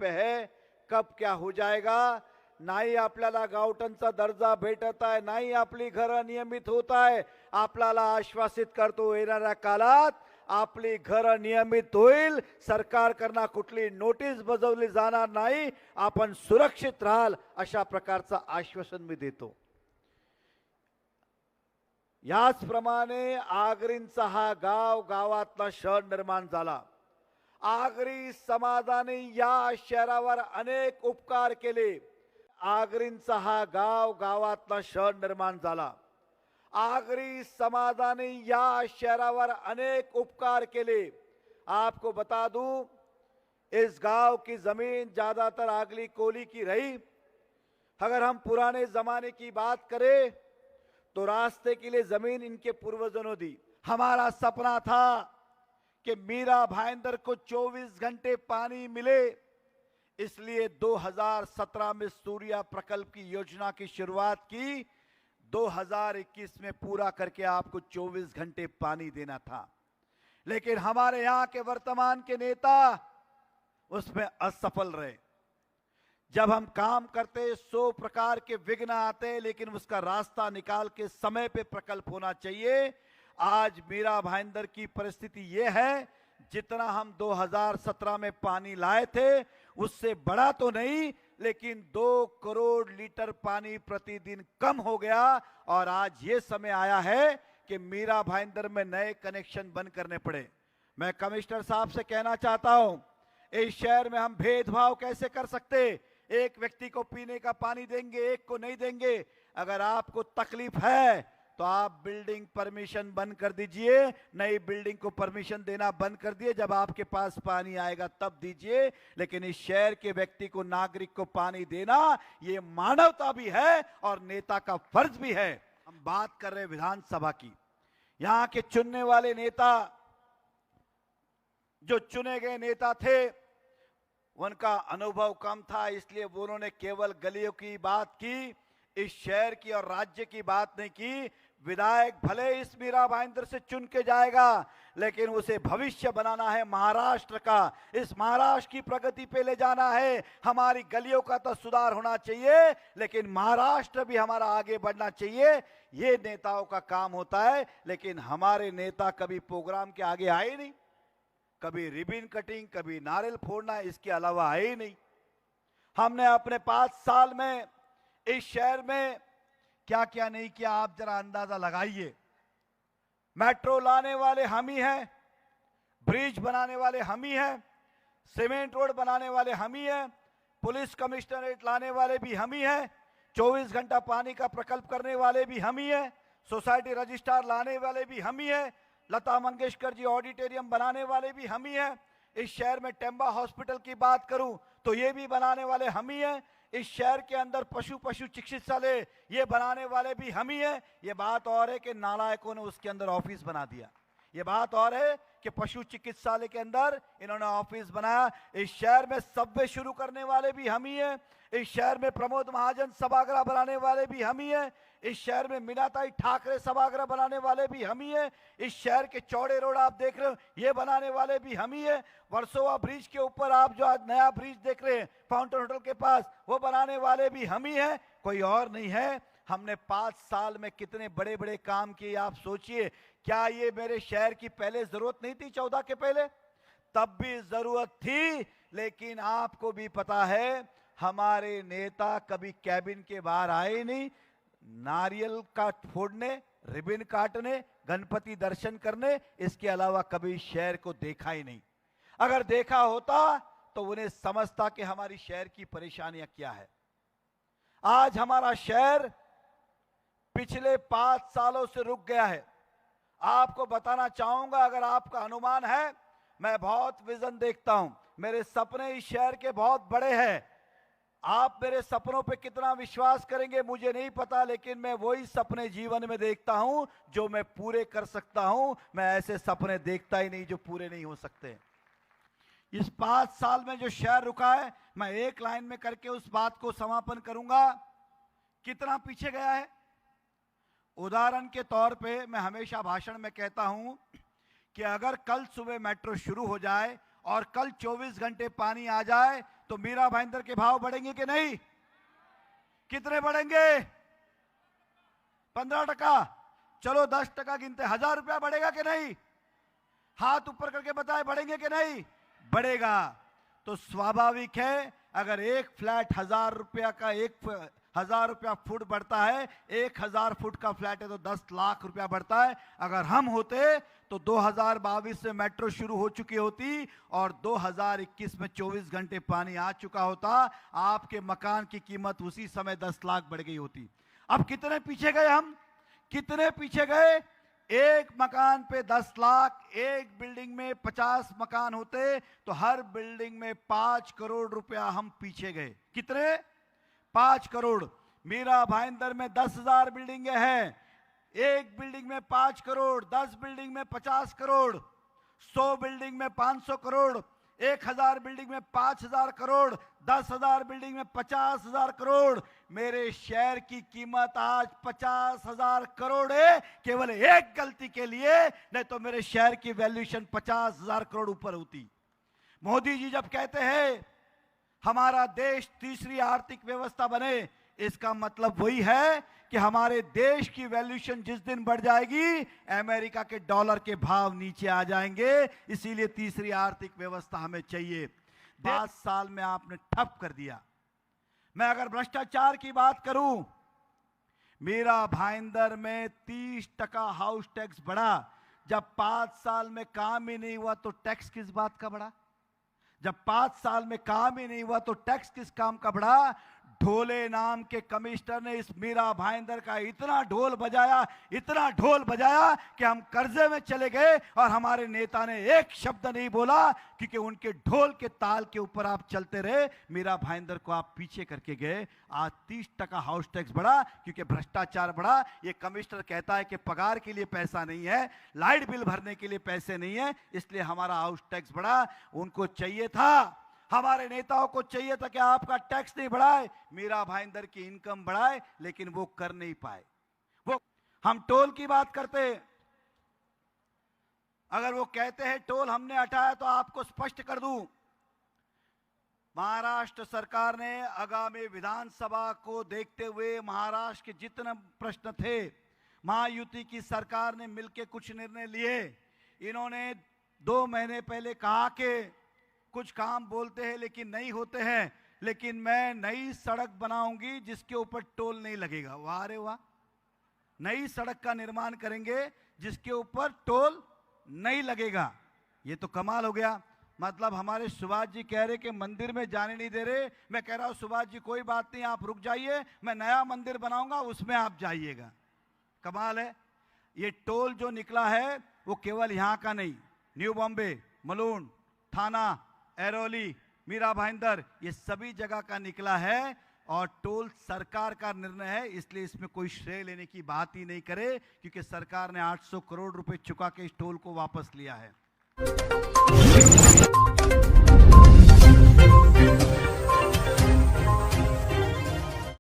पे है, कब क्या हो जाएगा. नाही आपल्याला गावठणचा दर्जा भेटत आहे, नाही आपली घरं नियमित होत आहे. आपल्याला आश्वासित करतो येणाऱ्या काळात आपली घरं नियमित होईल. सरकारकडून कुठली नोटीस बजावली जाणार नाही. आपण सुरक्षित राहाल अशा प्रकारचं आश्वासन मी देतो. याचप्रमाणे आगरींचा हा गावातला शहर निर्माण झाला. आगरी समाजाने या शहरावर अनेक उपकार केले. आगरींचा हा गावातला शहर निर्माण झाला. आगरी समाजाने या शहरावर अनेक उपकार केले. आपको बता दूं, इस गांव की जमीन ज्यादातर आगरी कोली की रही. अगर हम पुराने जमाने की बात करें तो रास्ते के लिए जमीन इनके पूर्वजों ने दी. हमारा सपना था कि मीरा भाईंदर को 24 घंटे पानी मिले, इसलिए 2017 में सूर्या प्रकल्प की योजना की शुरुआत की. 2021 में पूरा करके आपको 24 घंटे पानी देना था. लेकिन हमारे यहां के वर्तमान के नेता उसमें असफल रहे. जब हम काम करते 100 प्रकार के विघ्न आते, लेकिन उसका रास्ता निकाल के समय पे प्रकल्प होना चाहिए. आज मीरा भाईंदर की परिस्थिति यह है, जितना हम 2017 में पानी लाए थे उससे बड़ा तो नहीं, लेकिन 2 करोड़ लीटर पानी प्रतिदिन कम हो गया. और आज ये समय आया है कि मीरा भाईंदर में नए कनेक्शन बंद करने पड़े. मैं कमिश्नर साहब से कहना चाहता हूं, इस शहर में हम भेदभाव कैसे कर सकते? एक व्यक्ति को पीने का पानी देंगे, एक को नहीं देंगे. अगर आपको तकलीफ है तो आप बिल्डिंग परमिशन बंद कर दीजिए. नई बिल्डिंग को परमिशन देना बंद कर दिए. जब आपके पास पानी आएगा तब दीजिए. लेकिन इस शहर के व्यक्ति को, नागरिक को पानी देना ये मानवता भी है और नेता का फर्ज भी है. हम बात कर रहे हैं विधानसभा की. यहां के चुनने वाले नेता, जो चुने गए नेता थे, उनका अनुभव कम था, इसलिए उन्होंने केवल गलियों की बात की, इस शहर की और राज्य की बात नहीं की. विधायक भले इस मीरा भाईंदर से चुन के जाएगा, लेकिन उसे भविष्य बनाना है महाराष्ट्र का. इस महाराष्ट्र की प्रगति पे ले जाना है. हमारी गलियों का तो सुधार होना चाहिए, लेकिन महाराष्ट्र भी हमारा आगे बढ़ना चाहिए. ये नेताओं का काम होता है. लेकिन हमारे नेता कभी प्रोग्राम के आगे आए नहीं, कभी रिबन कटिंग, कभी नारियल फोड़ना, इसके अलावा आए ही नहीं. हमने अपने 5 साल में इस शहर में क्या क्या नहीं किया, आप जरा अंदाजा लगाइए. मेट्रो लाने वाले हम ही हैं, ब्रिज बनाने वाले हम ही हैं, सीमेंट रोड बनाने वाले हम ही हैं, पुलिस कमिश्नरेट लाने वाले भी हम ही हैं, 24 घंटा पानी का प्रकल्प करने वाले भी हम ही हैं, सोसाइटी रजिस्ट्रार लाने वाले भी हम ही हैं, लता मंगेशकर जी ऑडिटोरियम बनाने वाले भी हम ही हैं. इस शहर में टेम्बा हॉस्पिटल की बात करूं तो ये भी बनाने वाले हम ही हैं. इस शहर के अंदर पशु चिकित्सालय ये बनाने वाले भी हम ही हैं. ये बात और है कि नालायकों ने उसके अंदर ऑफिस बना दिया. ये बात और है कि पशु चिकित्सालय के अंदर इन्होंने ऑफिस बनाया. इस शहर में सबवे शुरू करने वाले भी हम ही हैं. इस शहर में प्रमोद महाजन सभागृह बनाने वाले भी हम ही हैं. इस शहर में मीनाताई ठाकरे सभागृह बनाने वाले भी हम ही हैं. इस शहर के चौड़े रोड आप देख रहे हो, ये बनाने वाले भी हम ही हैं. वर्सोवा ब्रिज के ऊपर आप जो आज नया ब्रिज देख रहे हैं फाउंटेन होटल के पास, वो बनाने वाले भी हम ही हैं, कोई और नहीं है. हमने 5 साल में कितने बड़े बड़े काम किए आप सोचिए. क्या ये मेरे शहर की पहले जरूरत नहीं थी? 14 के पहले तब भी जरूरत थी. लेकिन आपको भी पता है हमारे नेता कभी कैबिन के बाहर आए नहीं. नारियल का फोड़ने, रिबन काटने, गणपति दर्शन करने, इसके अलावा कभी शहर को देखा ही नहीं. अगर देखा होता तो उन्हें समझता कि हमारी शहर की परेशानियां क्या है. आज हमारा शहर पिछले 5 सालों से रुक गया है. आपको बताना चाहूंगा, अगर आपका अनुमान है, मैं बहुत विजन देखता हूं. मेरे सपने इस शहर के बहुत बड़े हैं. आप मेरे सपनों पे कितना विश्वास करेंगे मुझे नहीं पता, लेकिन मैं वही सपने जीवन में देखता हूं जो मैं पूरे कर सकता हूं. मैं ऐसे सपने देखता ही नहीं जो पूरे नहीं हो सकते. इस 5 साल में जो शहर रुका है, मैं एक लाइन में करके उस बात को समापन करूंगा. कितना पीछे गया है. उदाहरण के तौर पे मैं हमेशा भाषण में कहता हूं कि अगर कल सुबह मेट्रो शुरू हो जाए और कल 24 घंटे पानी आ जाए तो मीरा भाईंदर के भाव बढ़ेंगे कि नहीं? कितने बढ़ेंगे? 15%। चलो 10% गिनते, 1000 रुपया बढ़ेगा कि नहीं? हाथ ऊपर करके बताए, बढ़ेंगे कि नहीं? बढ़ेगा। तो स्वाभाविक है, अगर एक फ्लैट 1000 रुपया का 1000 रुपया फुट बढ़ता है, 1000 फुट का फ्लैट है तो 10 लाख रुपया बढ़ता है। अगर हम होते तो 2022 में मेट्रो शुरू हो चुकी होती और 2021 में 24 घंटे पानी आ चुका होता। आपके मकान की कीमत उसी समय 10 लाख बढ़ गई होती। अब कितने पीछे गए हम? कितने पीछे गए? एक मकान पे 10 लाख, एक बिल्डिंग में 50 मकान होते तो हर बिल्डिंग में 5 करोड़ रुपया हम पीछे गए। कितने? 5 करोड़। मीरा भाईंदर में 10,000 बिल्डिंगें हैं, एक बिल्डिंग में 5 करोड़, 10 बिल्डिंग में 50 करोड़, 100 बिल्डिंग में 500 करोड़, 1000 बिल्डिंग में 5000 करोड़, 10,000 बिल्डिंग में 50,000 करोड़। मेरे शहर की कीमत आज 50,000 करोड़ है, केवल एक गलती के लिए, नहीं तो मेरे शहर की वैल्यूएशन 50,000 करोड़ ऊपर होती। मोदी जी जब कहते हैं हमारा देश तीसरी आर्थिक व्यवस्था बने, इसका मतलब वही है कि हमारे देश की वैल्यूएशन जिस दिन बढ़ जाएगी, अमेरिका के डॉलर के भाव नीचे आ जाएंगे। इसीलिए तीसरी आर्थिक व्यवस्था हमें चाहिए। 5 साल में आपने ठप कर दिया। मैं अगर भ्रष्टाचार की बात करूं, मीरा भाईंदर में 30% हाउस टैक्स बढ़ा। जब 5 साल में काम ही नहीं हुआ तो टैक्स किस बात का बढ़ा? जब 5 साल में काम ही नहीं हुआ तो टैक्स किस काम का बढ़ा? ढोले नाम के कमिश्नर ने इस मीरा भाईंदर का इतना ढोल बजाया, इतना ढोल बजाया कि हम कर्जे में चले गए और हमारे नेता ने एक शब्द नहीं बोला, क्योंकि उनके ढोल के ताल के ऊपर आप चलते रहे। मीरा भाईंदर को आप पीछे करके गए। आज 30% हाउस टैक्स बढ़ा क्योंकि भ्रष्टाचार बढ़ा। ये कमिश्नर कहता है कि पगार के लिए पैसा नहीं है, लाइट बिल भरने के लिए पैसे नहीं है, इसलिए हमारा हाउस टैक्स बढ़ा। उनको चाहिए था, हमारे नेताओं को चाहिए था कि आपका टैक्स नहीं बढ़ाए, मीरा भाईंदर की इनकम बढ़ाए, लेकिन वो कर नहीं पाए। वो हम टोल की बात करते, अगर वो कहते हैं टोल हमने हटाया तो आपको स्पष्ट कर दूं, महाराष्ट्र सरकार ने आगामी विधानसभा को देखते हुए महाराष्ट्र के जितने प्रश्न थे, महायुति की सरकार ने मिलकर कुछ निर्णय लिए। इन्होंने 2 महीने पहले कहा कि कुछ काम बोलते हैं लेकिन नहीं होते हैं, लेकिन मैं नई सड़क बनाऊंगी जिसके ऊपर टोल नहीं लगेगा। वाह रे वाह, नई सड़क का निर्माण करेंगे जिसके ऊपर टोल नहीं लगेगा। ये तो कमाल हो गया। मतलब हमारे सुभाष जी कह रहे कि मंदिर में जाने नहीं दे रहे। मैं कह रहा हूं सुभाष जी कोई बात नहीं, आप रुक जाइए, मैं नया मंदिर बनाऊंगा, उसमें आप जाइएगा। कमाल है। ये टोल जो निकला है वो केवल यहां का नहीं, न्यू बॉम्बे, मलून, थाना, एरोली, मीरा भाईंदर, ये सभी जगह का निकला है। और टोल सरकार का निर्णय है, इसलिए इसमें कोई श्रेय लेने की बात ही नहीं करे, क्योंकि सरकार ने 800 करोड़ रुपए चुका के इस टोल को वापस लिया है।